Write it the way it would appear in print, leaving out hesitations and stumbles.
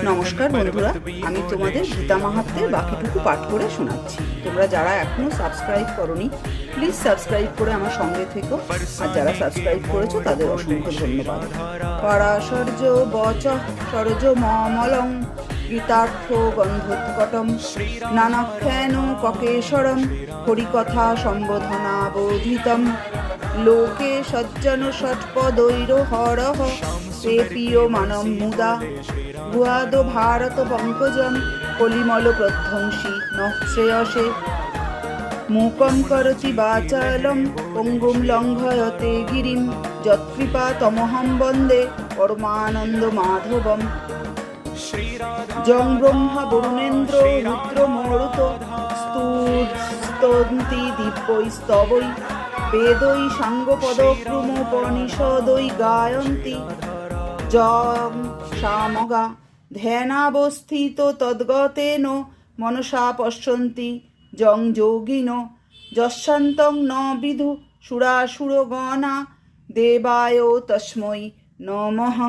নমস্কার বন্ধুরা, আমি তোমাদের গীতা মাহাত্ম্যের বাকিটুকু পাঠ করে শোনাচ্ছি। তোমরা যারা এখনো সাবস্ক্রাইব করনি, প্লিজ সাবস্ক্রাইব করে আমার সঙ্গে থেকো, আর যারা সাবস্ক্রাইব করেছো তাদের অসংখ্য ধন্যবাদ। পরাশর্য বচ সরজ মমলং গীতার্থ গন্ধোৎকটম নানাখ্যান ককেশ্বরম হরিকথা সম্বোধনা বোধিতম লোকে সজ্জন ষটপদৈর হরহ তে প্রিয় মানম মুদা গুহাদ ভারত পঙ্কজম কলিমল প্রধ্বংসী ন শ্রেয়সে মূকম করতি বাচালম পঙ্গুম লঙ্ঘয়তে গিরিম যৎকৃপা তমহম বন্দে পরমানন্দ মাধবম জং ব্রহ্মা বরুণেন্দ্র রুদ্র মরুত স্তন্তি দিব্যৈ স্তবৈ বেদৈ সাঙ্গপদ ক্রমোপনিষদৈ গায়ন্তি জং সামগা ধ্যানাবস্থিত তদ্গতেন মনসা পশ্যন্তি জং যোগিনো যশান্তং ন বিদু সুরাসুরগণা দেবায় তস্मै নমঃ।